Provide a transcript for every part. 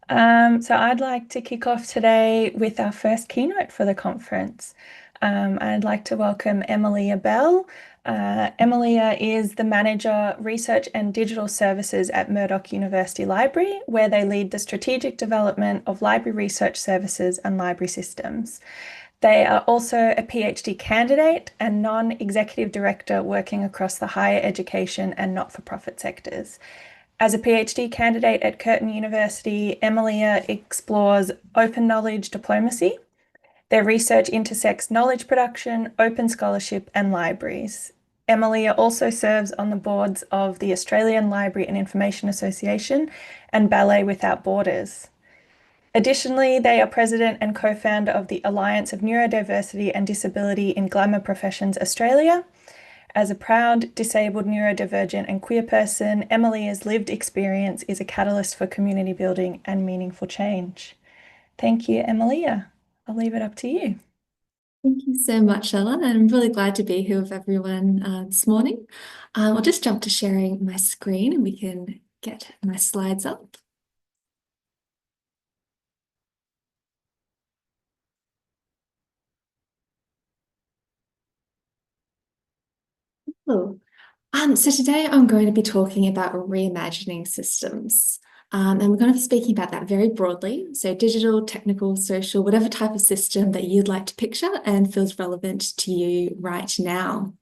So I'd like to kick off today with our first keynote for the conference. I'd like to welcome Emilia Bell. Emilia is the Manager, Research and Digital Services at Murdoch University Library, where they lead the strategic development of library research services and library systems. They are also a PhD candidate and non-executive director working across the higher education and not-for-profit sectors. As a PhD candidate at Curtin University, Emilia explores open knowledge diplomacy. Their research intersects knowledge production, open scholarship, and libraries. Emilia also serves on the boards of the Australian Library and Information Association and Ballet Without Borders. Additionally, they are president and co-founder of the Alliance of Neurodiversity and Disability in Glamour Professions Australia. As a proud, disabled, neurodivergent and queer person, Emilia's lived experience is a catalyst for community building and meaningful change. Thank you, Emilia. I'll leave it up to you. Thank you so much, Ella, and I'm really glad to be here with everyone this morning. I'll just jump to sharing my screen and we can get my slides up. Cool. So today I'm going to be talking about reimagining systems. And we're going to be speaking about that very broadly. So digital, technical, social, whatever type of system that you'd like to picture and feels relevant to you right now.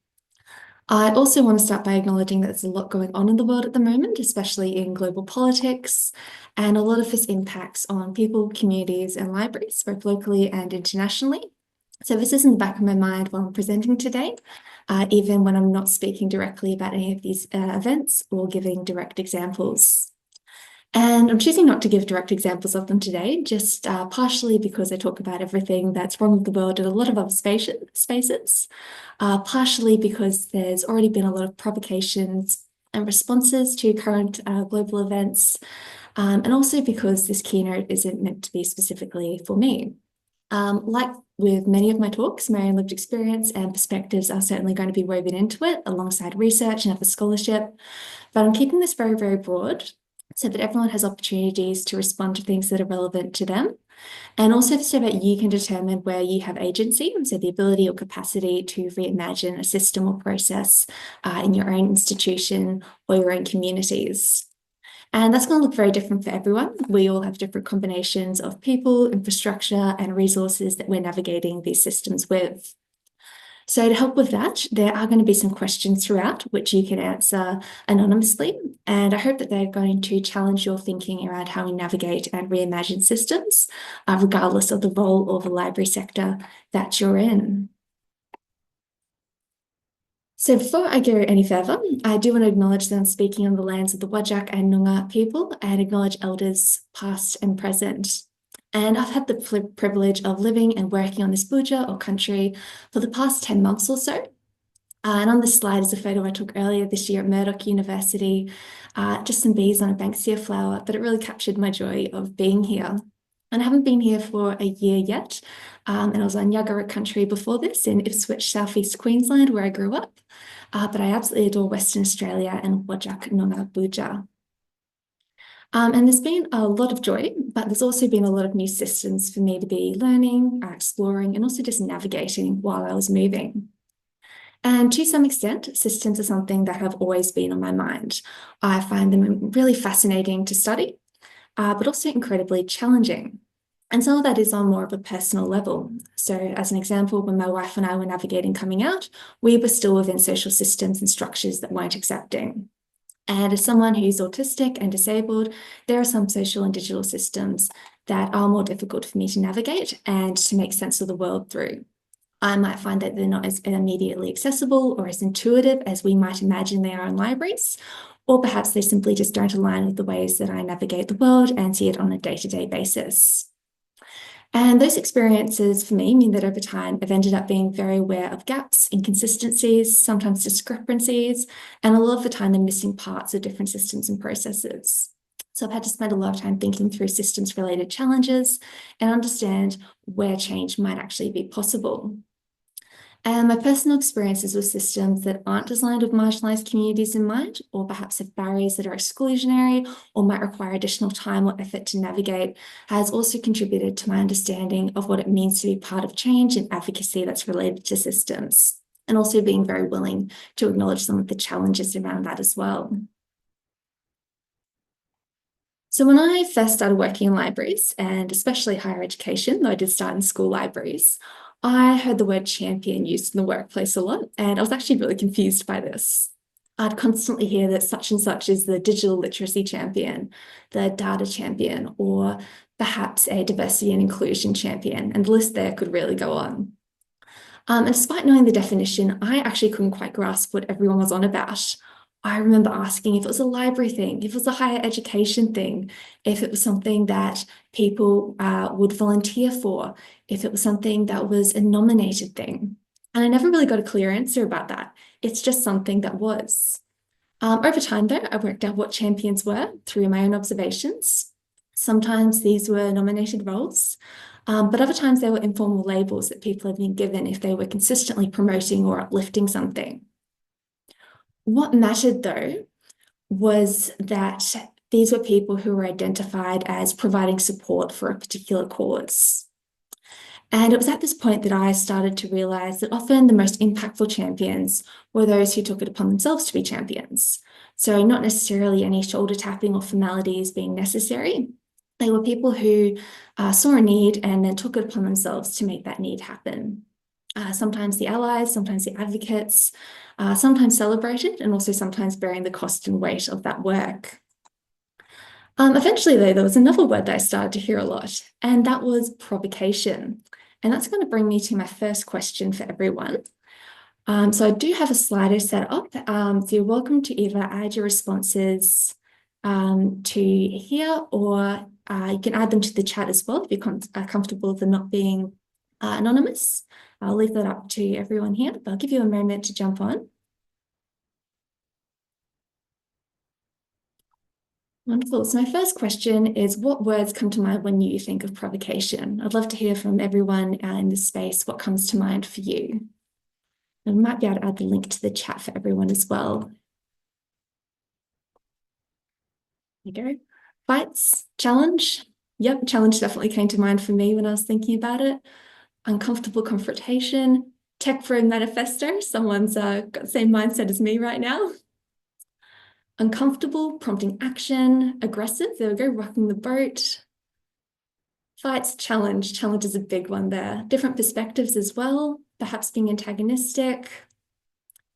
I also want to start by acknowledging that there's a lot going on in the world at the moment, especially in global politics, and a lot of this impacts on people, communities, and libraries, both locally and internationally. So this is in the back of my mind while I'm presenting today, even when I'm not speaking directly about any of these events or giving direct examples. And I'm choosing not to give direct examples of them today, just partially because I talk about everything that's wrong with the world in a lot of other spaces, partially because there's already been a lot of provocations and responses to current global events, and also because this keynote isn't meant to be specifically for me. Like with many of my talks, my own lived experience and perspectives are certainly going to be woven into it alongside research and other scholarship, but I'm keeping this very, very broad so that everyone has opportunities to respond to things that are relevant to them. And also so that you can determine where you have agency, so the ability or capacity to reimagine a system or process in your own institution or your own communities. And that's going to look very different for everyone. We all have different combinations of people, infrastructure, and resources that we're navigating these systems with. So to help with that, there are going to be some questions throughout, which you can answer anonymously. And I hope that they're going to challenge your thinking around how we navigate and reimagine systems, regardless of the role or the library sector that you're in. So before I go any further, I do want to acknowledge that I'm speaking on the lands of the Whadjuk and Noongar people and acknowledge elders past and present. And I've had the privilege of living and working on this budja or country for the past 10 months or so. And on this slide is a photo I took earlier this year at Murdoch University, just some bees on a banksia flower, but it really captured my joy of being here. And I haven't been here for a year yet, and I was on Yagara country before this in Ipswich, southeast Queensland, where I grew up. But I absolutely adore Western Australia and Whadjuk Noongar budja. And there's been a lot of joy, but there's also been a lot of new systems for me to be learning, exploring, and also just navigating while I was moving. And to some extent, systems are something that have always been on my mind. I find them really fascinating to study, but also incredibly challenging. And some of that is on more of a personal level. So as an example, when my wife and I were navigating coming out, we were still within social systems and structures that weren't accepting. And as someone who's autistic and disabled, there are some social and digital systems that are more difficult for me to navigate and to make sense of the world through. I might find that they're not as immediately accessible or as intuitive as we might imagine they are in libraries, or perhaps they simply just don't align with the ways that I navigate the world and see it on a day-to-day basis. And those experiences for me mean that over time, I've ended up being very aware of gaps, inconsistencies, sometimes discrepancies, and a lot of the time the missing parts of different systems and processes. So I've had to spend a lot of time thinking through systems-related challenges and understand where change might actually be possible. And my personal experiences with systems that aren't designed with marginalized communities in mind, or perhaps have barriers that are exclusionary or might require additional time or effort to navigate, has also contributed to my understanding of what it means to be part of change and advocacy that's related to systems, and also being very willing to acknowledge some of the challenges around that as well. So when I first started working in libraries, and especially higher education, though I did start in school libraries, I heard the word champion used in the workplace a lot, and I was actually really confused by this. I'd constantly hear that such and such is the digital literacy champion, the data champion, or perhaps a diversity and inclusion champion, and the list there could really go on. And despite knowing the definition, I actually couldn't quite grasp what everyone was on about. I remember asking if it was a library thing, if it was a higher education thing, if it was something that people would volunteer for, if it was something that was a nominated thing. And I never really got a clear answer about that. It's just something that was. Over time, though, I worked out what champions were through my own observations. Sometimes these were nominated roles, but other times they were informal labels that people had been given if they were consistently promoting or uplifting something. What mattered, though, was that these were people who were identified as providing support for a particular cause. And it was at this point that I started to realize that often the most impactful champions were those who took it upon themselves to be champions. So not necessarily any shoulder tapping or formalities being necessary. They were people who saw a need and then took it upon themselves to make that need happen. Sometimes the allies, sometimes the advocates, sometimes celebrated, and also sometimes bearing the cost and weight of that work. Eventually, though, there was another word that I started to hear a lot, and that was provocation. And that's going to bring me to my first question for everyone. So I do have a slider set up. So you're welcome to either add your responses to here, or you can add them to the chat as well if you're comfortable with them not being anonymous. I'll leave that up to everyone here, but I'll give you a moment to jump on. Wonderful. So my first question is, what words come to mind when you think of provocation? I'd love to hear from everyone in this space what comes to mind for you. I might be able to add the link to the chat for everyone as well. There you go. Fights, challenge. Yep, challenge definitely came to mind for me when I was thinking about it. Uncomfortable confrontation. Tech for a manifesto. Someone's got the same mindset as me right now. Uncomfortable, prompting action. Aggressive, there we go, rocking the boat. Fights, challenge. Challenge is a big one there. Different perspectives as well. Perhaps being antagonistic.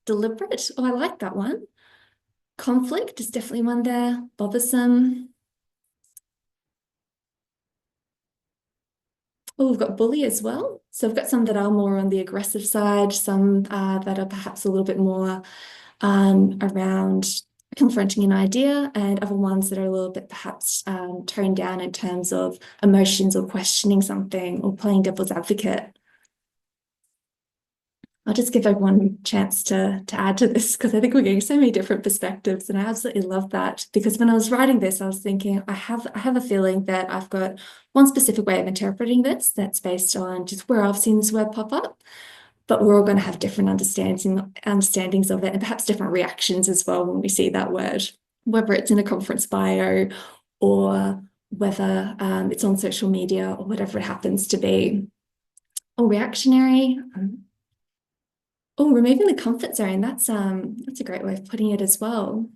Deliberate, oh, I like that one. Conflict is definitely one there. Bothersome. Oh, we've got bully as well. So we've got some that are more on the aggressive side, some that are perhaps a little bit more around confronting an idea, and other ones that are a little bit perhaps toned down in terms of emotions or questioning something or playing devil's advocate. I'll just give everyone a chance to add to this because I think we're getting so many different perspectives, and I absolutely love that, because when I was writing this, I was thinking I have a feeling that I've got one specific way of interpreting this that's based on just where I've seen this word pop up, but we're all going to have different understandings of it, and perhaps different reactions as well when we see that word, whether it's in a conference bio or whether it's on social media or whatever it happens to be. Or reactionary. Oh, removing the comfort zone. That's a great way of putting it as well.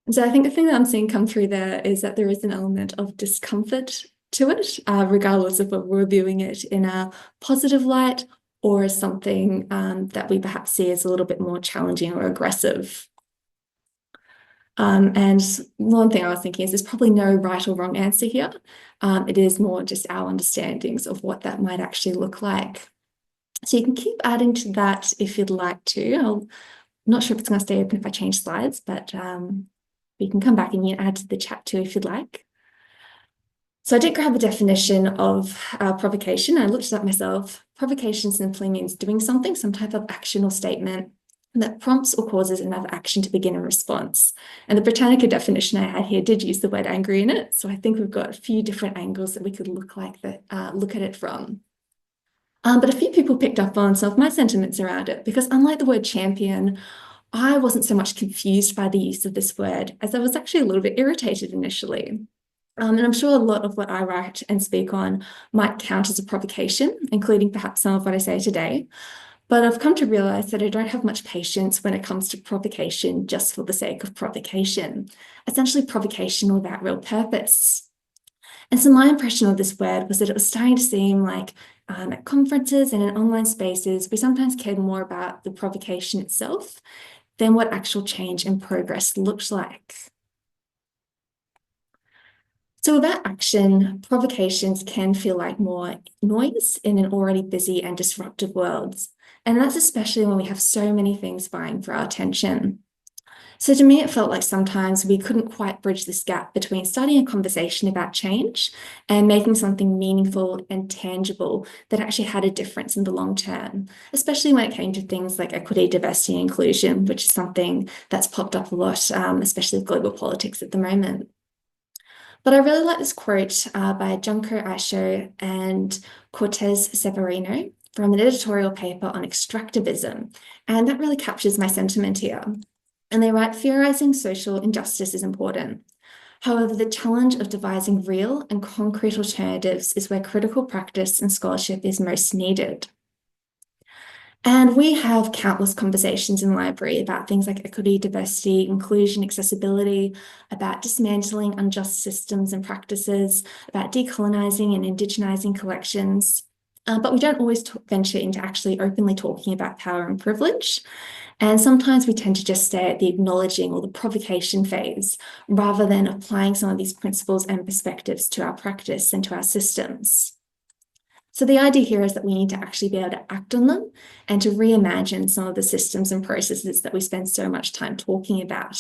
So I think the thing that I'm seeing come through there is that there is an element of discomfort to it, regardless of whether we're viewing it in a positive light or as something that we perhaps see as a little bit more challenging or aggressive. And one thing I was thinking is there's probably no right or wrong answer here. It is more just our understandings of what that might actually look like. So you can keep adding to that if you'd like to. I'm not sure if it's going to stay open if I change slides, but you can come back and you can add to the chat too if you'd like. So I did grab the definition of provocation. I looked it up myself. Provocation simply means doing something, some type of action or statement, that prompts or causes another action to begin a response. And the Britannica definition I had here did use the word angry in it. So I think we've got a few different angles that we could look at it from. But a few people picked up on some of my sentiments around it because unlike the word champion, I wasn't so much confused by the use of this word as I was actually a little bit irritated initially. And I'm sure a lot of what I write and speak on might count as a provocation, including perhaps some of what I say today. But I've come to realize that I don't have much patience when it comes to provocation just for the sake of provocation, essentially provocation without real purpose. And so my impression of this word was that it was starting to seem like at conferences and in online spaces, we sometimes cared more about the provocation itself than what actual change and progress looks like. So without action, provocations can feel like more noise in an already busy and disruptive world. And that's especially when we have so many things vying for our attention. So to me, it felt like sometimes we couldn't quite bridge this gap between starting a conversation about change and making something meaningful and tangible that actually had a difference in the long term, especially when it came to things like equity, diversity, and inclusion, which is something that's popped up a lot, especially with global politics at the moment. But I really like this quote by Junko Aisho and Cortez Severino from an editorial paper on extractivism. And that really captures my sentiment here. And they write, theorizing social injustice is important. However, the challenge of devising real and concrete alternatives is where critical practice and scholarship is most needed. And we have countless conversations in the library about things like equity, diversity, inclusion, accessibility, about dismantling unjust systems and practices, about decolonizing and indigenizing collections. But we don't always venture into actually openly talking about power and privilege. And sometimes we tend to just stay at the acknowledging or the provocation phase, rather than applying some of these principles and perspectives to our practice and to our systems. So the idea here is that we need to actually be able to act on them and to reimagine some of the systems and processes that we spend so much time talking about.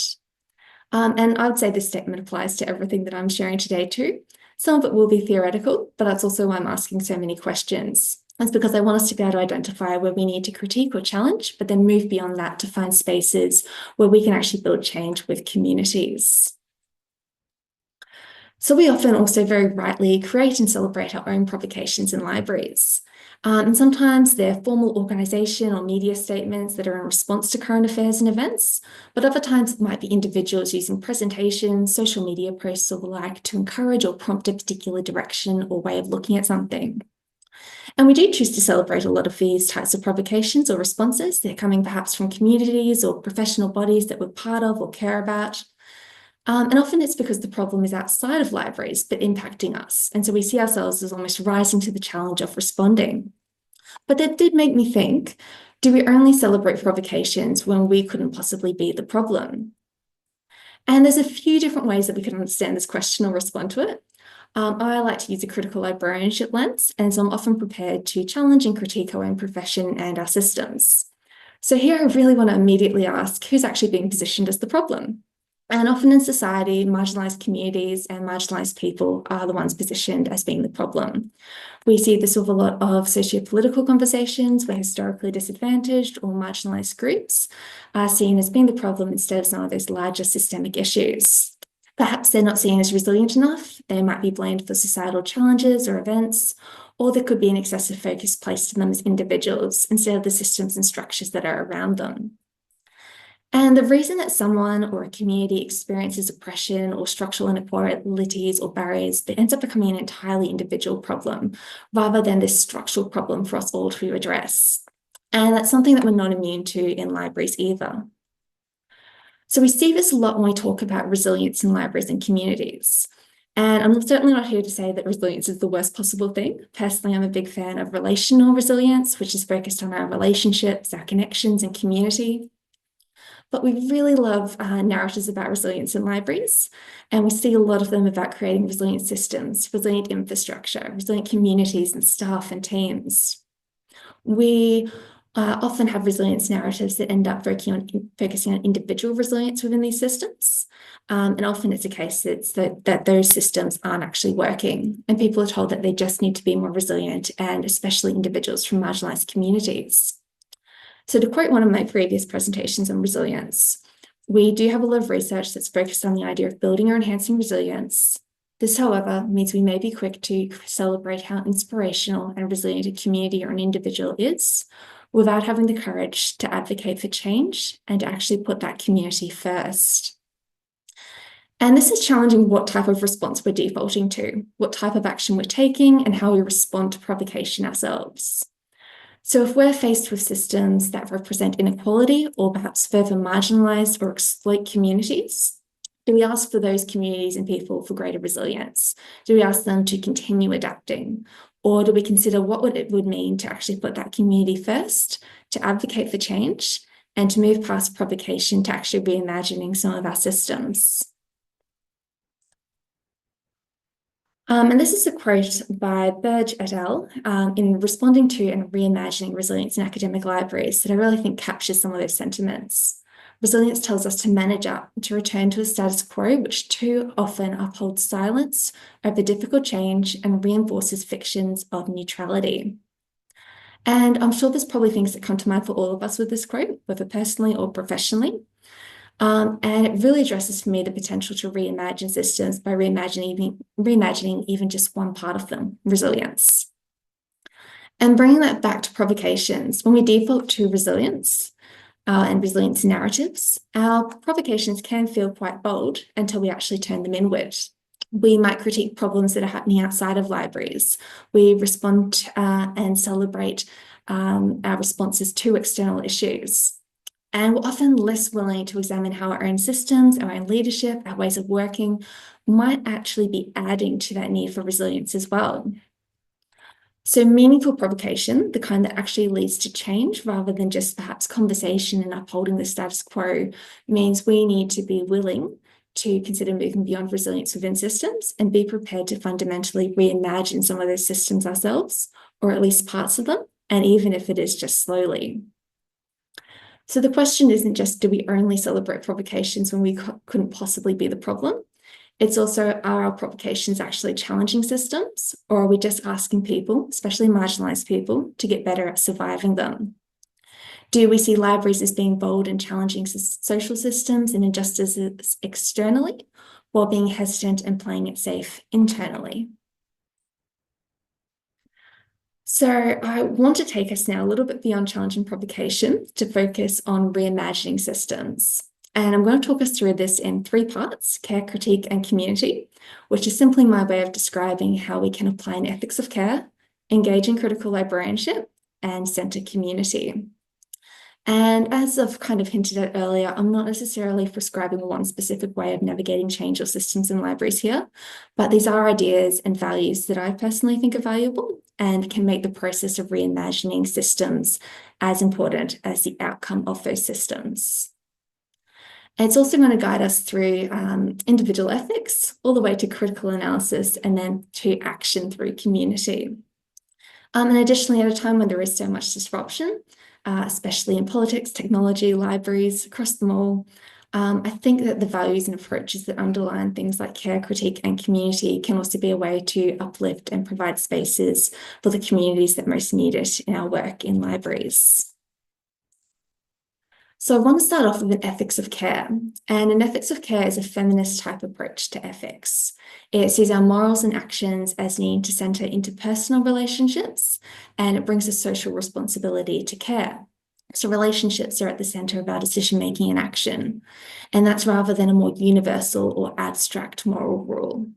And I would say this statement applies to everything that I'm sharing today too. Some of it will be theoretical, but that's also why I'm asking so many questions. That's because I want us to be able to identify where we need to critique or challenge, but then move beyond that to find spaces where we can actually build change with communities. So we often also very rightly create and celebrate our own provocations in libraries. And sometimes they're formal organisation or media statements that are in response to current affairs and events, but other times it might be individuals using presentations, social media posts or the like to encourage or prompt a particular direction or way of looking at something. And we do choose to celebrate a lot of these types of provocations or responses. They're coming perhaps from communities or professional bodies that we're part of or care about. And often it's because the problem is outside of libraries, but impacting us. And so we see ourselves as almost rising to the challenge of responding. But that did make me think, do we only celebrate provocations when we couldn't possibly be the problem? And there's a few different ways that we can understand this question or respond to it. I like to use a critical librarianship lens, and so I'm often prepared to challenge and critique our own profession and our systems. So here I really want to immediately ask, who's actually being positioned as the problem? And often in society, marginalised communities and marginalised people are the ones positioned as being the problem. We see this with a lot of socio-political conversations where historically disadvantaged or marginalised groups are seen as being the problem instead of some of those larger systemic issues. Perhaps they're not seen as resilient enough, they might be blamed for societal challenges or events, or there could be an excessive focus placed on them as individuals instead of the systems and structures that are around them. And the reason that someone or a community experiences oppression or structural inequalities or barriers, it ends up becoming an entirely individual problem rather than this structural problem for us all to address. And that's something that we're not immune to in libraries either. So we see this a lot when we talk about resilience in libraries and communities. And I'm certainly not here to say that resilience is the worst possible thing. Personally, I'm a big fan of relational resilience, which is focused on our relationships, our connections, and community. But we really love narratives about resilience in libraries, and we see a lot of them about creating resilient systems, resilient infrastructure, resilient communities and staff and teams. We often have resilience narratives that end up focusing on individual resilience within these systems. And often it's a case that those systems aren't actually working, and people are told that they just need to be more resilient, and especially individuals from marginalised communities. So to quote one of my previous presentations on resilience, we do have a lot of research that's focused on the idea of building or enhancing resilience. This, however, means we may be quick to celebrate how inspirational and resilient a community or an individual is, without having the courage to advocate for change and to actually put that community first. And this is challenging what type of response we're defaulting to, what type of action we're taking, and how we respond to provocation ourselves. So if we're faced with systems that represent inequality or perhaps further marginalized or exploit communities, do we ask for those communities and people for greater resilience? Do we ask them to continue adapting? Or do we consider what it would mean to actually put that community first, to advocate for change, and to move past provocation to actually reimagining some of our systems? And this is a quote by Burge et al. In responding to and reimagining resilience in academic libraries that I really think captures some of those sentiments. Resilience tells us to manage up, to return to a status quo which too often upholds silence over difficult change and reinforces fictions of neutrality. And I'm sure there's probably things that come to mind for all of us with this quote, whether personally or professionally. And it really addresses for me the potential to reimagine systems by reimagining even just one part of them, resilience. And bringing that back to provocations, when we default to resilience and resilience narratives, our provocations can feel quite bold until we actually turn them inward. We might critique problems that are happening outside of libraries. We respond and celebrate our responses to external issues. And we're often less willing to examine how our own systems, our own leadership, our ways of working might actually be adding to that need for resilience as well. So meaningful provocation, the kind that actually leads to change rather than just perhaps conversation and upholding the status quo, means we need to be willing to consider moving beyond resilience within systems and be prepared to fundamentally reimagine some of those systems ourselves, or at least parts of them, and even if it is just slowly. So the question isn't just, do we only celebrate provocations when we couldn't possibly be the problem? It's also, are our provocations actually challenging systems, or are we just asking people, especially marginalized people, to get better at surviving them? Do we see libraries as being bold and challenging social systems and injustices externally, while being hesitant and playing it safe internally? So I want to take us now a little bit beyond challenging provocation to focus on reimagining systems. And I'm going to talk us through this in 3 parts: care, critique, and community, which is simply my way of describing how we can apply an ethics of care, engage in critical librarianship, and center community. And as I've kind of hinted at earlier, I'm not necessarily prescribing one specific way of navigating change or systems in libraries here, but these are ideas and values that I personally think are valuable and can make the process of reimagining systems as important as the outcome of those systems. It's also going to guide us through individual ethics, all the way to critical analysis, and then to action through community. And additionally, at a time when there is so much disruption, especially in politics, technology, libraries, across them all, I think that the values and approaches that underline things like care, critique, and community can also be a way to uplift and provide spaces for the communities that most need it in our work in libraries. So I want to start off with an ethics of care. And an ethics of care is a feminist type approach to ethics. It sees our morals and actions as needing to center interpersonal relationships, and it brings a social responsibility to care. So relationships are at the center of our decision-making and action, and that's rather than a more universal or abstract moral rule.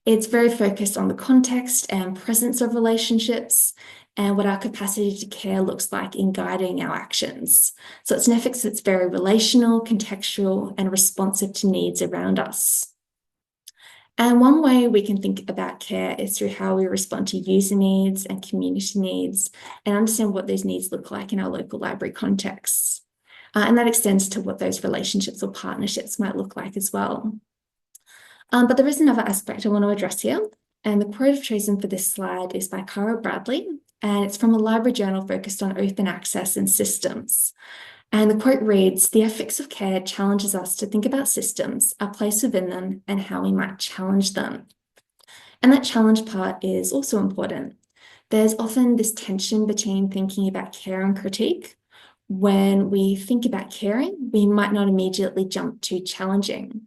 It's very focused on the context and presence of relationships and what our capacity to care looks like in guiding our actions. So it's an ethics that's very relational, contextual, and responsive to needs around us. And one way we can think about care is through how we respond to user needs and community needs and understand what those needs look like in our local library contexts. And that extends to what those relationships or partnerships might look like as well. But there is another aspect I want to address here. And the quote I've chosen for this slide is by Cara Bradley, and it's from a library journal focused on open access and systems. And the quote reads, "The ethics of care challenges us to think about systems, our place within them, and how we might challenge them." And that challenge part is also important. There's often this tension between thinking about care and critique, when we think about caring, we might not immediately jump to challenging.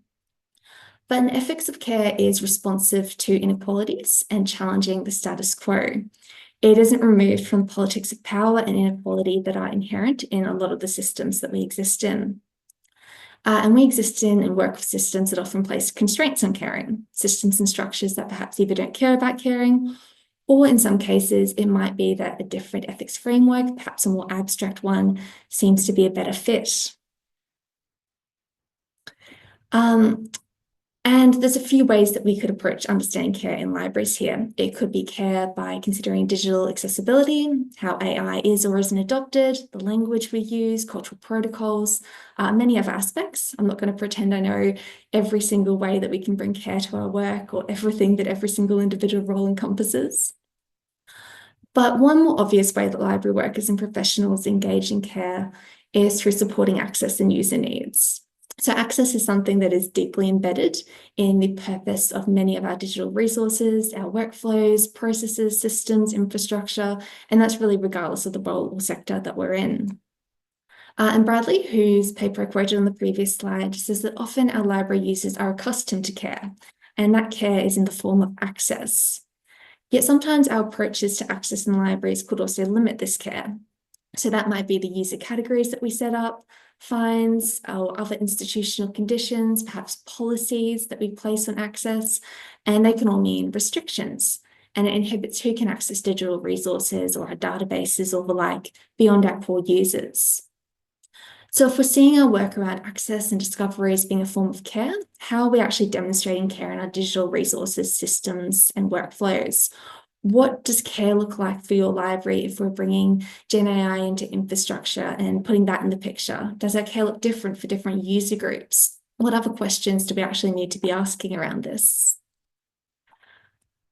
But an ethics of care is responsive to inequalities and challenging the status quo. It isn't removed from politics of power and inequality that are inherent in a lot of the systems that we exist in. And we exist in and work with systems that often place constraints on caring, systems and structures that perhaps either don't care about caring, or in some cases, it might be that a different ethics framework, perhaps a more abstract one, seems to be a better fit. And there's a few ways that we could approach understanding care in libraries here. It could be care by considering digital accessibility, how AI is or isn't adopted, the language we use, cultural protocols, many other aspects. I'm not going to pretend I know every single way that we can bring care to our work or everything that every single individual role encompasses. But one more obvious way that library workers and professionals engage in care is through supporting access and user needs. So access is something that is deeply embedded in the purpose of many of our digital resources, our workflows, processes, systems, infrastructure, and that's really regardless of the role or sector that we're in. And Bradley, whose paper I quoted on the previous slide, says that often our library users are accustomed to care, and that care is in the form of access. Yet sometimes our approaches to access in libraries could also limit this care. So that might be the user categories that we set up, fines, or other institutional conditions, perhaps policies that we place on access, and they can all mean restrictions. And it inhibits who can access digital resources or our databases or the like beyond our core users. So if we're seeing our work around access and discovery as being a form of care, how are we actually demonstrating care in our digital resources, systems, and workflows? What does care look like for your library if we're bringing Gen AI into infrastructure and putting that in the picture? Does our care look different for different user groups? What other questions do we actually need to be asking around this?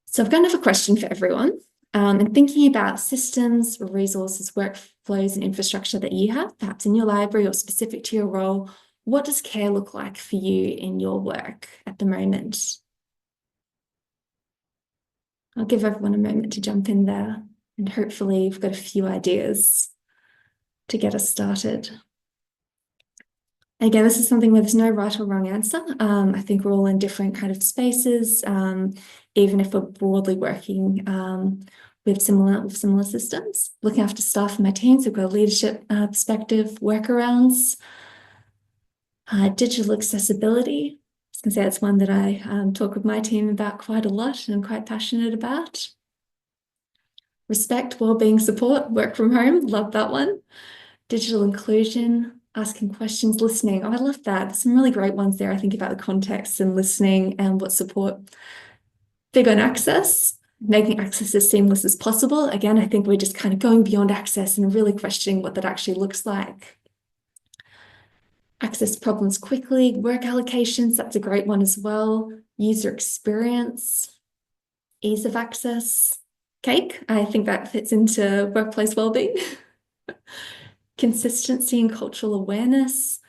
So I've got another question for everyone. And thinking about systems, resources, workflows, and infrastructure that you have, perhaps in your library or specific to your role, what does care look like for you in your work at the moment? I'll give everyone a moment to jump in there, and hopefully we've got a few ideas to get us started. Again, this is something where there's no right or wrong answer. I think we're all in different kind of spaces, even if we're broadly working with similar systems. Looking after staff in my teams, we've got a leadership perspective, workarounds, digital accessibility. I was going to say that's one that I talk with my team about quite a lot and I'm quite passionate about. Respect, well-being support, work from home, love that one. Digital inclusion, asking questions, listening. Oh, I love that. There's some really great ones there. I think about the context and listening and what support. Big on access, making access as seamless as possible. Again, I think we're just kind of going beyond access and really questioning what that actually looks like. Access problems quickly, work allocations, that's a great one as well. User experience, ease of access. Cake, I think that fits into workplace wellbeing. Consistency and cultural awareness.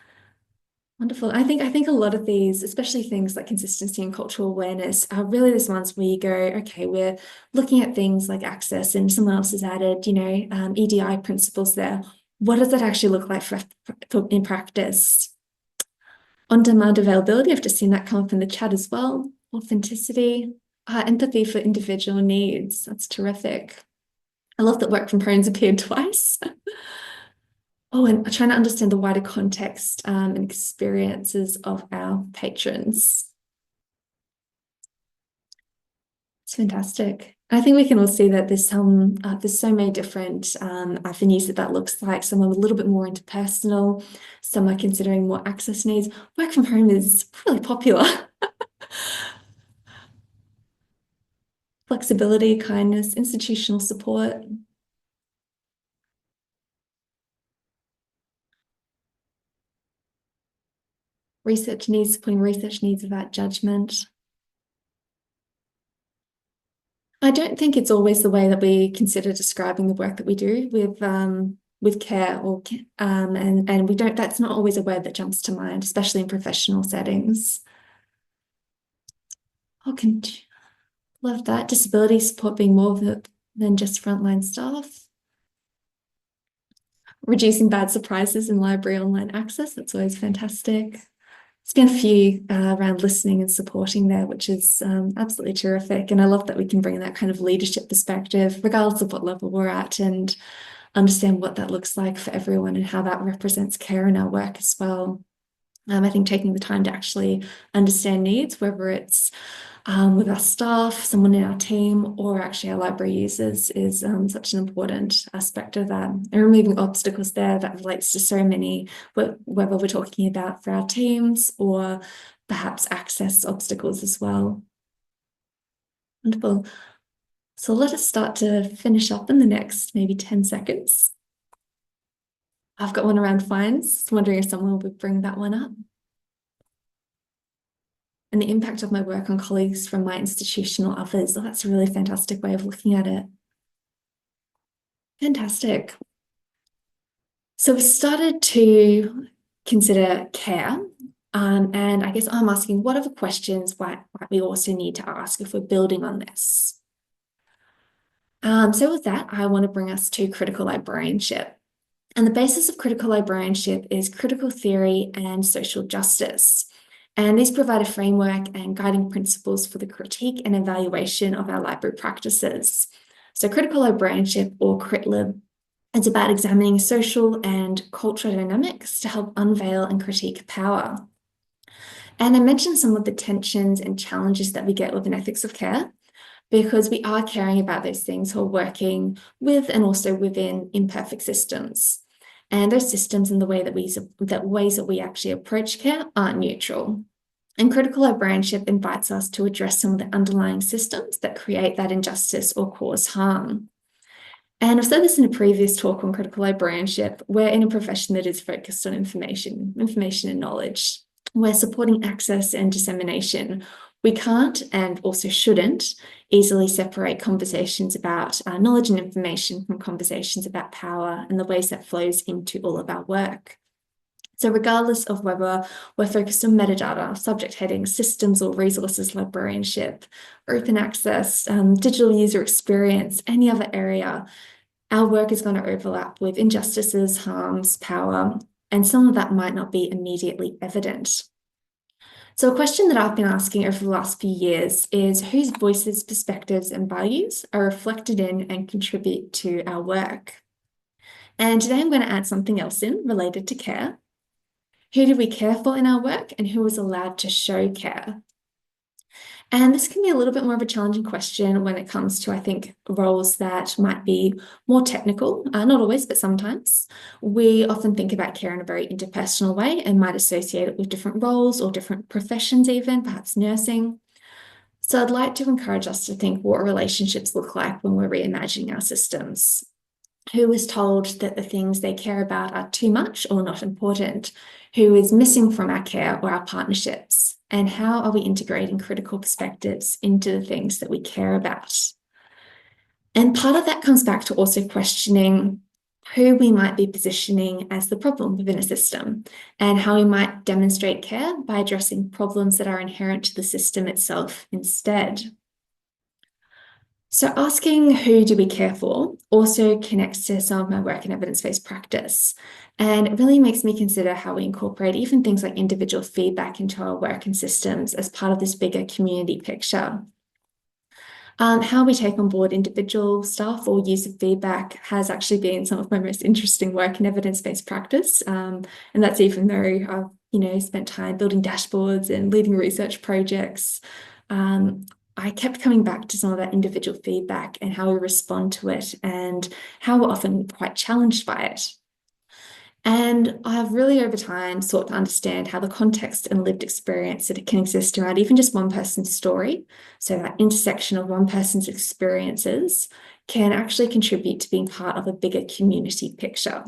Wonderful. I think a lot of these, especially things like consistency and cultural awareness, are really those ones where you go, okay, we're looking at things like access and someone else has added, EDI principles there. What does that actually look like in practice? On-demand availability, I've just seen that come up in the chat as well. Authenticity, empathy for individual needs. That's terrific. I love that work from home's appeared twice. Oh, and trying to understand the wider context and experiences of our patrons. It's fantastic. I think we can all see that there's so many different avenues that looks like. Some are a little bit more interpersonal. Some are considering more access needs. Work from home is really popular. Flexibility, kindness, institutional support. Research needs, supporting research needs without judgment. I don't think it's always the way that we consider describing the work that we do with care or and we don't, that's not always a word that jumps to mind, especially in professional settings. Okay, love that. Disability support being more than just frontline staff. reducing bad surprises in library online access. That's always fantastic. There's been a few around listening and supporting there, which is absolutely terrific. And I love that we can bring that kind of leadership perspective, regardless of what level we're at, and understand what that looks like for everyone and how that represents care in our work as well. I think taking the time to actually understand needs, whether it's with our staff, someone in our team, or actually our library users, is such an important aspect of that. And removing obstacles there that relates to so many, whether we're talking about for our teams or perhaps access obstacles as well. Wonderful. So let us start to finish up in the next maybe 10 seconds. I've got one around fines. Wondering if someone would bring that one up. And the impact of my work on colleagues from my institution or others. Oh, that's a really fantastic way of looking at it. Fantastic. So we started to consider care. And I guess I'm asking, what other questions might we also need to ask if we're building on this? So with that, I want to bring us to critical librarianship. And the basis of critical librarianship is critical theory and social justice. And these provide a framework and guiding principles for the critique and evaluation of our library practices. So critical librarianship, or CritLib, is about examining social and cultural dynamics to help unveil and critique power. And I mentioned some of the tensions and challenges that we get with an ethics of care, because we are caring about those things who are working with and also within imperfect systems. And those systems and the way that ways that we actually approach care aren't neutral. And critical librarianship invites us to address some of the underlying systems that create that injustice or cause harm. And I've said this in a previous talk on critical librarianship. We're in a profession that is focused on information and knowledge. We're supporting access and dissemination. We can't and also shouldn't easily separate conversations about knowledge and information from conversations about power and the ways that flows into all of our work. So regardless of whether we're focused on metadata, subject headings, systems or resources librarianship, open access, digital user experience, any other area, our work is going to overlap with injustices, harms, power, and some of that might not be immediately evident. So a question that I've been asking over the last few years is whose voices, perspectives, and values are reflected in and contribute to our work? And today I'm going to add something else in related to care. Who do we care for in our work, and who is allowed to show care? And this can be a little bit more of a challenging question when it comes to, I think, roles that might be more technical, not always, but sometimes. We often think about care in a very interpersonal way and might associate it with different roles or different professions even, perhaps nursing. So I'd like to encourage us to think what relationships look like when we're reimagining our systems. Who is told that the things they care about are too much or not important? Who is missing from our care or our partnerships? And how are we integrating critical perspectives into the things that we care about? And part of that comes back to also questioning who we might be positioning as the problem within a system, and how we might demonstrate care by addressing problems that are inherent to the system itself instead. So asking who do we care for also connects to some of my work in evidence-based practice. And it really makes me consider how we incorporate even things like individual feedback into our work and systems as part of this bigger community picture. How we take on board individual staff or user feedback has actually been some of my most interesting work in evidence-based practice. And that's even though I've spent time building dashboards and leading research projects. I kept coming back to some of that individual feedback and how we respond to it and how we're often quite challenged by it. And I've really over time sought to understand how the context and lived experience that can exist around even just one person's story, so that intersection of one person's experiences, can actually contribute to being part of a bigger community picture.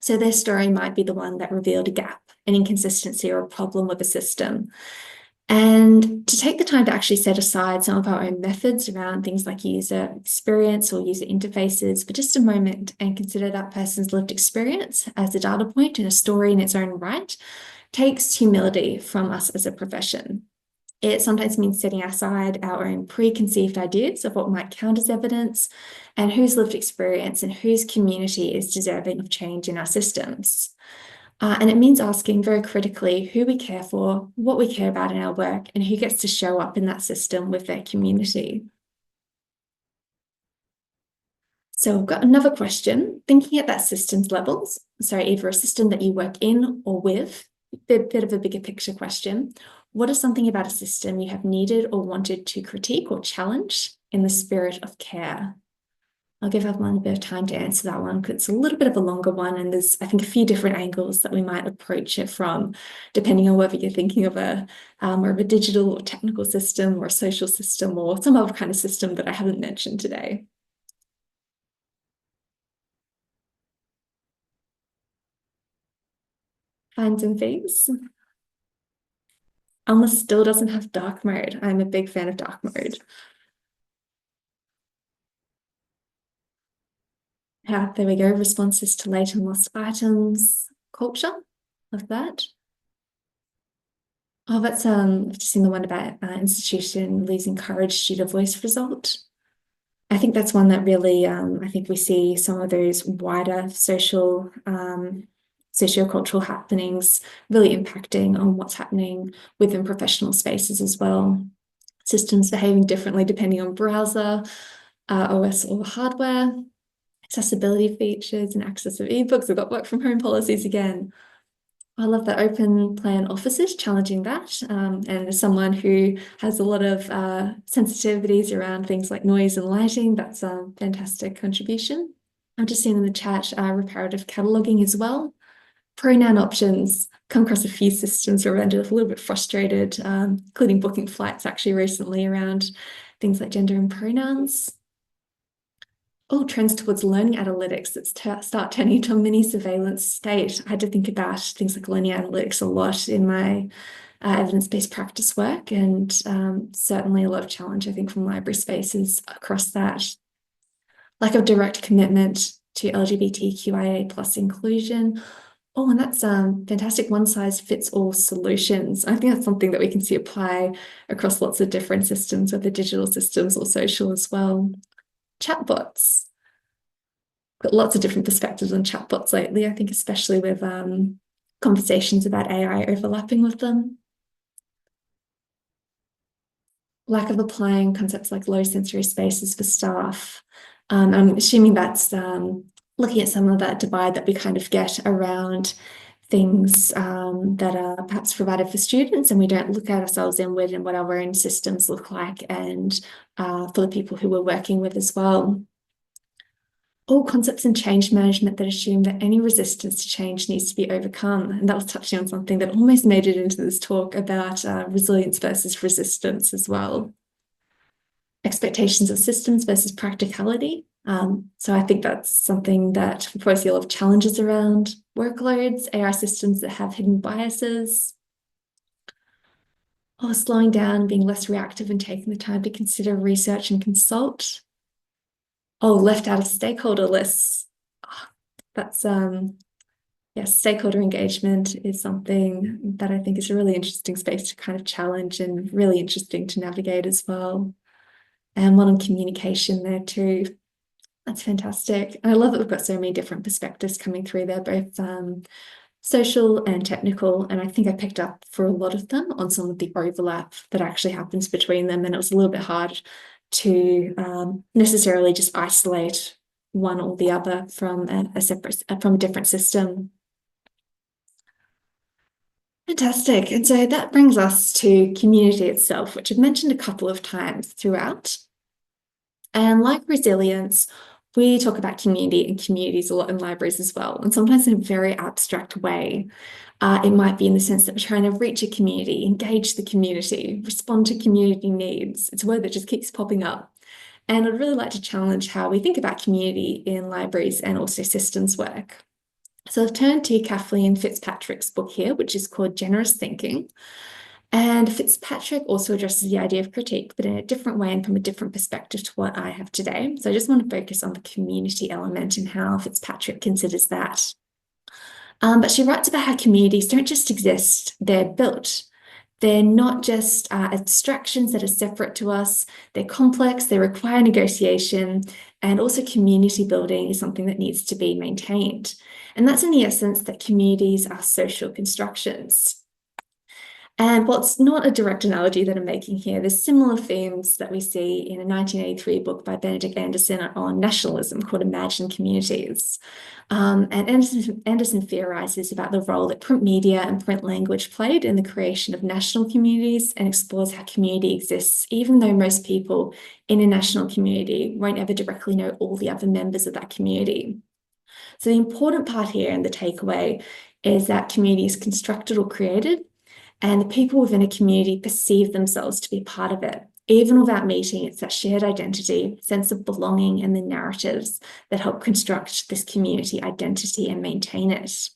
So their story might be the one that revealed a gap, an inconsistency, or a problem with a system. And to take the time to actually set aside some of our own methods around things like user experience or user interfaces for just a moment and consider that person's lived experience as a data point and a story in its own right takes humility from us as a profession. It sometimes means setting aside our own preconceived ideas of what might count as evidence and whose lived experience and whose community is deserving of change in our systems. And it means asking very critically who we care for, what we care about in our work, and who gets to show up in that system with their community. So we've got another question, thinking at that systems levels, so either a system that you work in or with, bit of a bigger picture question. What is something about a system you have needed or wanted to critique or challenge in the spirit of care? I'll give everyone a bit of time to answer that one because it's a little bit of a longer one, and there's, I think, a few different angles that we might approach it from, depending on whether you're thinking of a more of a digital or technical system or a social system or some other kind of system that I haven't mentioned today. Finds and things. Alma still doesn't have dark mode. I'm a big fan of dark mode. Yeah, there we go. Responses to late and lost items. Culture. Love that. Oh, that's I've just seen the one about institution losing courage due to voice result. I think that's one that really, I think we see some of those wider social, sociocultural happenings really impacting on what's happening within professional spaces as well. Systems behaving differently depending on browser, OS or hardware, accessibility features and access of ebooks. We've got work from home policies again. I love that open plan offices challenging that. And as someone who has a lot of sensitivities around things like noise and lighting, that's a fantastic contribution. I've just seen in the chat reparative cataloging as well. Pronoun options come across a few systems where I'm just a little bit frustrated, including booking flights actually recently around things like gender and pronouns. Oh, trends towards learning analytics that start turning into a mini surveillance state. I had to think about things like learning analytics a lot in my evidence-based practice work, and certainly a lot of challenge, I think, from library spaces across that. Lack of direct commitment to LGBTQIA plus inclusion. Oh, and that's fantastic one-size-fits-all solutions. I think that's something that we can see apply across lots of different systems, whether digital systems or social as well. Chatbots. Got lots of different perspectives on chatbots lately, I think, especially with conversations about AI overlapping with them. Lack of applying concepts like low sensory spaces for staff. I'm assuming that's looking at some of that divide that we kind of get around things that are perhaps provided for students, and we don't look at ourselves inward and what our own systems look like, and for the people who we're working with as well. All concepts in change management that assume that any resistance to change needs to be overcome. And that was touching on something that almost made it into this talk about resilience versus resistance as well. Expectations of systems versus practicality. So I think that's something that we probably see a lot of challenges around. Workloads, AI systems that have hidden biases. Oh, slowing down, being less reactive and taking the time to consider research and consult. Oh, left out of stakeholder lists. Oh, that's yes, stakeholder engagement is something that I think is a really interesting space to kind of challenge and really interesting to navigate as well. And one on communication there too. That's fantastic. And I love that we've got so many different perspectives coming through there, both social and technical. And I think I picked up for a lot of them on some of the overlap that actually happens between them. And it was a little bit hard to necessarily just isolate one or the other from a different system. Fantastic. And so that brings us to community itself, which I've mentioned a couple of times throughout. And like resilience, we talk about community and communities a lot in libraries as well, and sometimes in a very abstract way. It might be in the sense that we're trying to reach a community, engage the community, respond to community needs. It's a word that just keeps popping up. And I'd really like to challenge how we think about community in libraries and also systems work. So I've turned to Kathleen Fitzpatrick's book here, which is called Generous Thinking. And Fitzpatrick also addresses the idea of critique, but in a different way and from a different perspective to what I have today. So I just want to focus on the community element and how Fitzpatrick considers that. But she writes about how communities don't just exist, they're built. They're not just abstractions that are separate to us. They're complex, they require negotiation, and also community building is something that needs to be maintained. And that's in the essence that communities are social constructions. And while it's not a direct analogy that I'm making here, there's similar themes that we see in a 1983 book by Benedict Anderson on nationalism called Imagine Communities. And Anderson theorizes about the role that print media and print language played in the creation of national communities and explores how community exists, even though most people in a national community won't ever directly know all the other members of that community. So the important part here and the takeaway is that community is constructed or created, and the people within a community perceive themselves to be part of it. Even without meeting, it's that shared identity, sense of belonging, and the narratives that help construct this community identity and maintain it.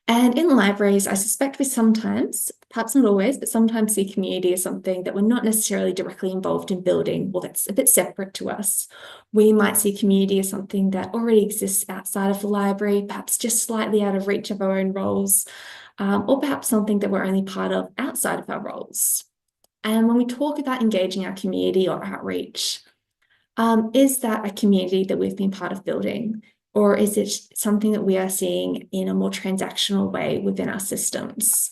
And in libraries, I suspect we sometimes, perhaps not always, but sometimes see community as something that we're not necessarily directly involved in building, or that's a bit separate to us. We might see community as something that already exists outside of the library, perhaps just slightly out of reach of our own roles, or perhaps something that we're only part of outside of our roles. And when we talk about engaging our community or outreach, is that a community that we've been part of building? Or is it something that we are seeing in a more transactional way within our systems?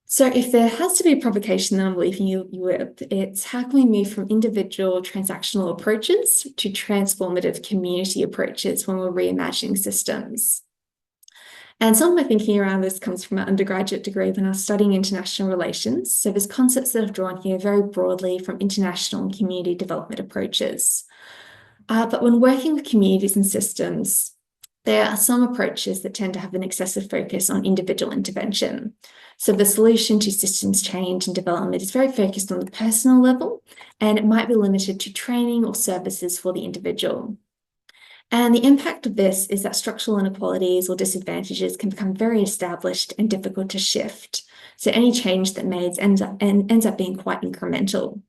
So if there has to be a provocation that I'm leaving you with, it's how can we move from individual transactional approaches to transformative community approaches when we're reimagining systems? And some of my thinking around this comes from an undergraduate degree when I was studying international relations. So there's concepts that I've drawn here very broadly from international and community development approaches. But when working with communities and systems, there are some approaches that tend to have an excessive focus on individual intervention. So the solution to systems change and development is very focused on the personal level, and it might be limited to training or services for the individual. And the impact of this is that structural inequalities or disadvantages can become very established and difficult to shift. So any change that made ends up being quite incremental.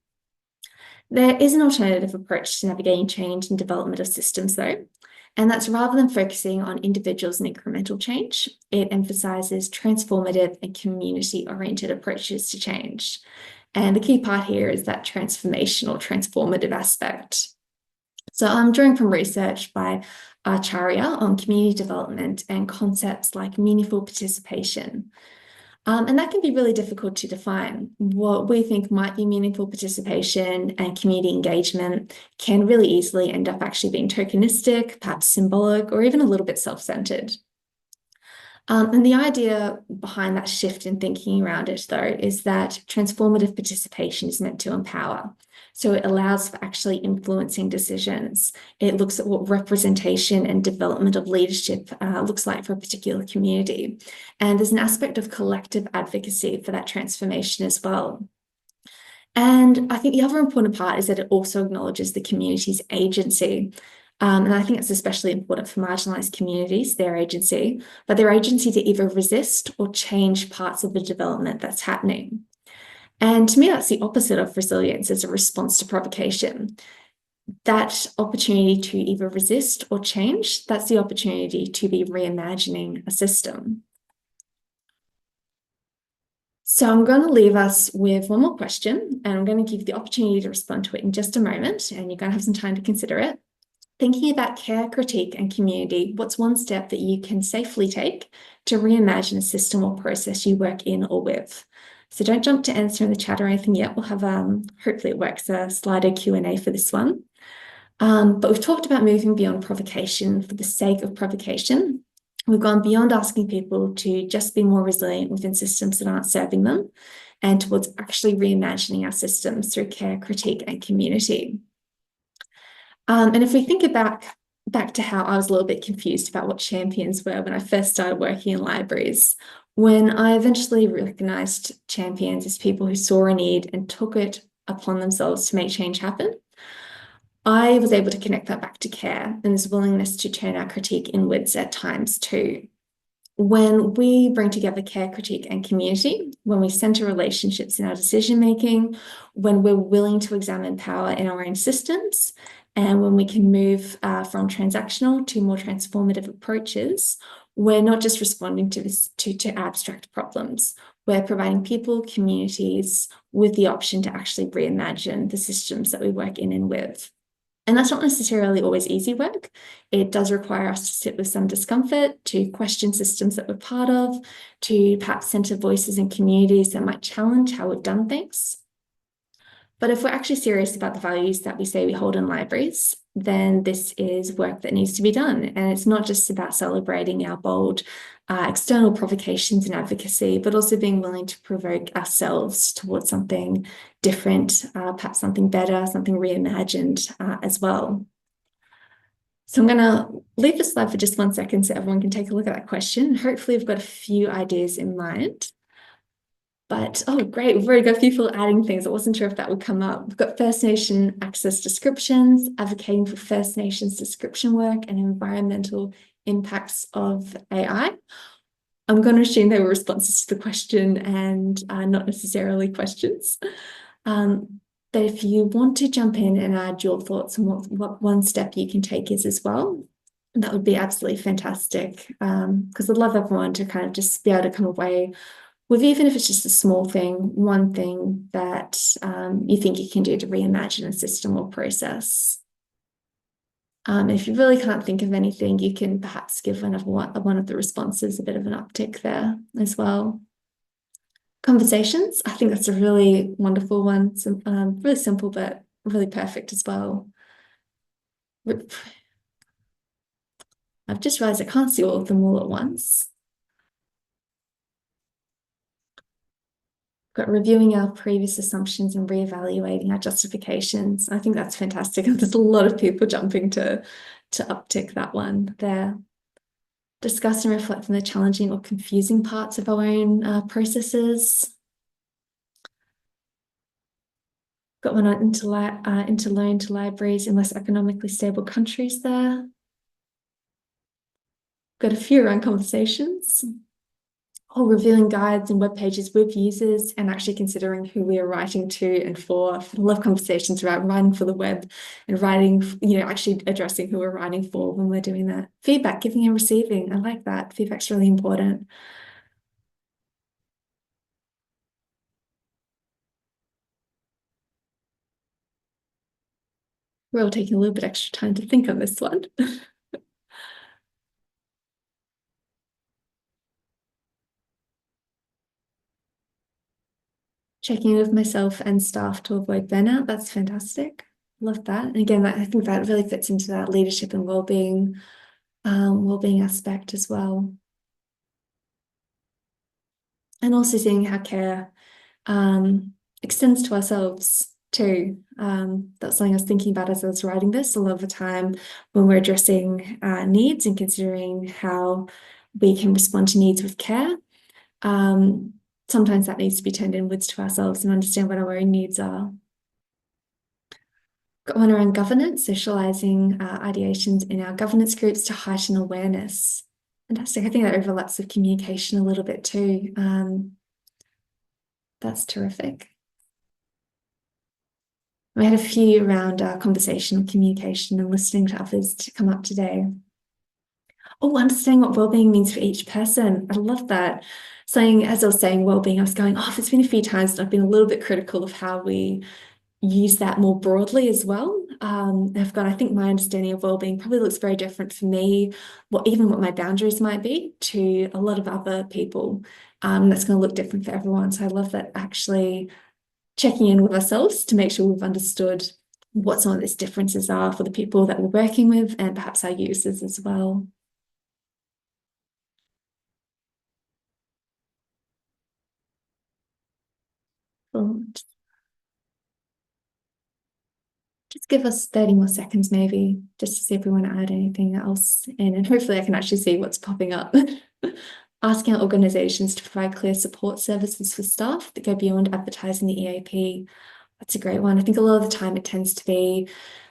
There is an alternative approach to navigating change and development of systems, though, and that's rather than focusing on individuals and incremental change, it emphasizes transformative and community-oriented approaches to change. And the key part here is that transformational, transformative aspect. So I'm drawing from research by Acharya on community development and concepts like meaningful participation. And that can be really difficult to define. What we think might be meaningful participation and community engagement can really easily end up actually being tokenistic, perhaps symbolic, or even a little bit self-centered. And the idea behind that shift in thinking around it, though, is that transformative participation is meant to empower. So it allows for actually influencing decisions. It looks at what representation and development of leadership looks like for a particular community. And there's an aspect of collective advocacy for that transformation as well. And I think the other important part is that it also acknowledges the community's agency. And I think it's especially important for marginalized communities, their agency, but their agency to either resist or change parts of the development that's happening. And to me, that's the opposite of resilience as a response to provocation. That opportunity to either resist or change, that's the opportunity to be reimagining a system. So I'm going to leave us with one more question, and I'm going to give you the opportunity to respond to it in just a moment, and you're going to have some time to consider it. Thinking about care, critique, and community, what's one step that you can safely take to reimagine a system or process you work in or with? So don't jump to answer in the chat or anything yet. We'll have, hopefully it works, a Slido Q&A for this one. But we've talked about moving beyond provocation for the sake of provocation. We've gone beyond asking people to just be more resilient within systems that aren't serving them, and towards actually reimagining our systems through care, critique, and community. And if we think back to how I was a little bit confused about what champions were when I first started working in libraries, when I eventually recognized champions as people who saw a need and took it upon themselves to make change happen, I was able to connect that back to care and this willingness to turn our critique inwards at times too. When we bring together care, critique, and community, when we center relationships in our decision-making, when we're willing to examine power in our own systems, and when we can move from transactional to more transformative approaches, we're not just responding to abstract problems. We're providing people, communities with the option to actually reimagine the systems that we work in and with. And that's not necessarily always easy work. It does require us to sit with some discomfort, to question systems that we're part of, to perhaps center voices in communities that might challenge how we've done things. But if we're actually serious about the values that we say we hold in libraries, then this is work that needs to be done. And it's not just about celebrating our bold external provocations and advocacy, but also being willing to provoke ourselves towards something different, perhaps something better, something reimagined as well. So I'm going to leave the slide for just 1 second so everyone can take a look at that question. Hopefully we've got a few ideas in mind. But, oh, great, we've already got people adding things. I wasn't sure if that would come up. We've got First Nation access descriptions, advocating for First Nations description work and environmental impacts of AI. I'm going to assume they were responses to the question and not necessarily questions. But if you want to jump in and add your thoughts on what one step you can take is as well, that would be absolutely fantastic. Because I'd love everyone to kind of just be able to come away with, even if it's just a small thing, one thing that you think you can do to reimagine a system or process. If you really can't think of anything, you can perhaps give one of the responses a bit of an uptick there as well. Conversations, I think that's a really wonderful one. Really simple, but really perfect as well. I've just realized I can't see all of them all at once. Got reviewing our previous assumptions and reevaluating our justifications. I think that's fantastic. And there's a lot of people jumping to uptick that one there. Discuss and reflect on the challenging or confusing parts of our own processes. Got one on interloan to libraries in less economically stable countries there. Got a few around conversations. Oh, reviewing guides and web pages with users and actually considering who we are writing to and for. I love conversations about writing for the web and writing, actually addressing who we're writing for when we're doing that. Feedback, giving and receiving. I like that. Feedback's really important. We're all taking a little bit extra time to think on this one. Checking in with myself and staff to avoid burnout. That's fantastic. Love that. And again, I think that really fits into that leadership and well-being aspect as well. And also seeing how care extends to ourselves too. That's something I was thinking about as I was writing this. A lot of the time when we're addressing needs and considering how we can respond to needs with care, sometimes that needs to be turned inwards to ourselves and understand what our own needs are. Got one around governance, socializing ideations in our governance groups to heighten awareness. Fantastic. I think that overlaps with communication a little bit too. That's terrific. We had a few around conversational communication and listening to others to come up today. Oh, understanding what well-being means for each person. I love that. Saying, as I was saying, well-being, I was going, oh, it's been a few times and I've been a little bit critical of how we use that more broadly as well. I think my understanding of well-being probably looks very different for me, even what my boundaries might be to a lot of other people. That's going to look different for everyone. So I love that actually checking in with ourselves to make sure we've understood what some of these differences are for the people that we're working with and perhaps our users as well. Cool. Just give us 30 more seconds maybe, just to see if we want to add anything else in, and hopefully I can actually see what's popping up. Asking our organisations to provide clear support services for staff that go beyond advertising the EAP. That's a great one. I think a lot of the time it tends to be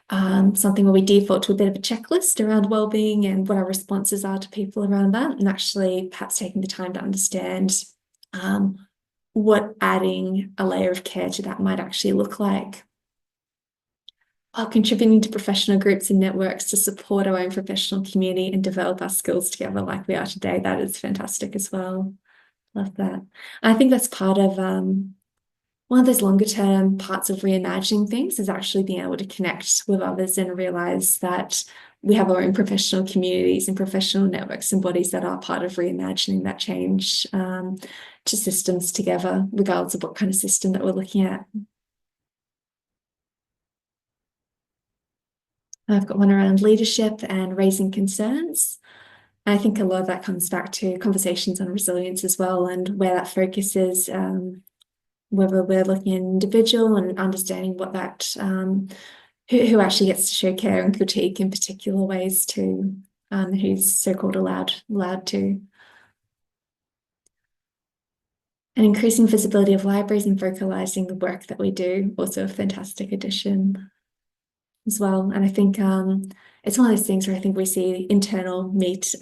something where we default to a bit of a checklist around wellbeing and what our responses are to people around that, and actually perhaps taking the time to understand what adding a layer of care to that might actually look like. contributing to professional groups and networks to support our own professional community and develop our skills together like we are today. That is fantastic as well. Love that. I think that's part of one of those longer term parts of reimagining things is actually being able to connect with others and realize that we have our own professional communities and professional networks and bodies that are part of reimagining that change to systems together, regardless of what kind of system that we're looking at. I've got one around leadership and raising concerns. I think a lot of that comes back to conversations on resilience as well, and where that focus is, whether we're looking at an individual and understanding what that, who actually gets to show care and critique in particular ways too, who's so-called allowed to. And increasing visibility of libraries and vocalizing the work that we do, also a fantastic addition as well. And I think it's one of those things where I think we see internal meet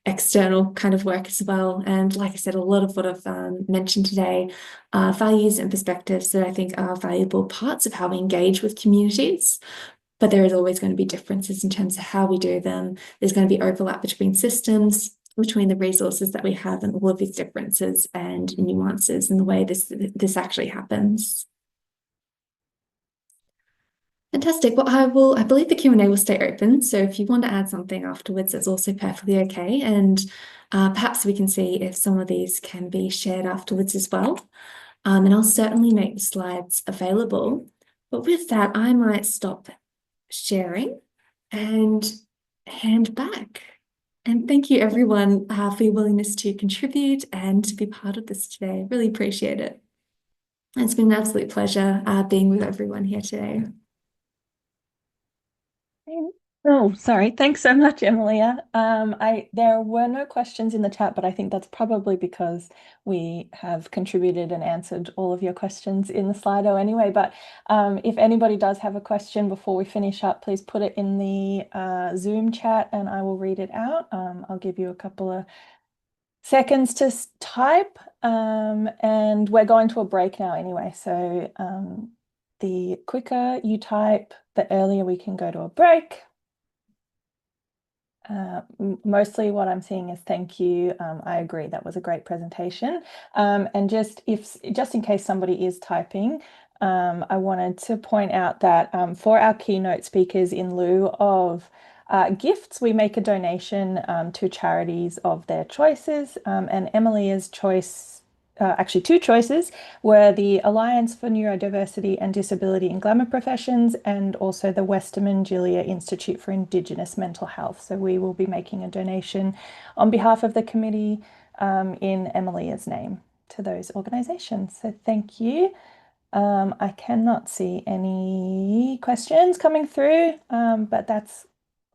external kind of work as well. And like I said, a lot of what I've mentioned today are values and perspectives that I think are valuable parts of how we engage with communities. But there is always going to be differences in terms of how we do them. There's going to be overlap between systems, between the resources that we have, and all of these differences and nuances in the way this actually happens. Fantastic. Well, I believe the Q&A will stay open. So if you want to add something afterwards, it's also perfectly okay. And perhaps we can see if some of these can be shared afterwards as well. And I'll certainly make the slides available. But with that, I might stop sharing and hand back. And thank you everyone for your willingness to contribute and to be part of this today. Really appreciate it. It's been an absolute pleasure being with everyone here today. Oh, sorry. Thanks so much, Emilia. There were no questions in the chat, but I think that's probably because we have contributed and answered all of your questions in the Slido anyway. But if anybody does have a question before we finish up, please put it in the Zoom chat and I will read it out. I'll give you a couple of seconds to type, and we're going to a break now anyway. So the quicker you type, the earlier we can go to a break. Mostly what I'm seeing is thank you. I agree, that was a great presentation. And just in case somebody is typing, I wanted to point out that for our keynote speakers, in lieu of gifts, we make a donation to charities of their choices. And Emilia's choice, actually two choices, were the Alliance for Neurodiversity and Disability in Glamour Professions and also the Westerman Julia Institute for Indigenous Mental Health. So we will be making a donation on behalf of the committee in Emilia's name to those organisations. So thank you. I cannot see any questions coming through, but that's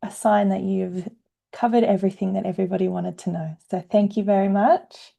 a sign that you've covered everything that everybody wanted to know. So thank you very much.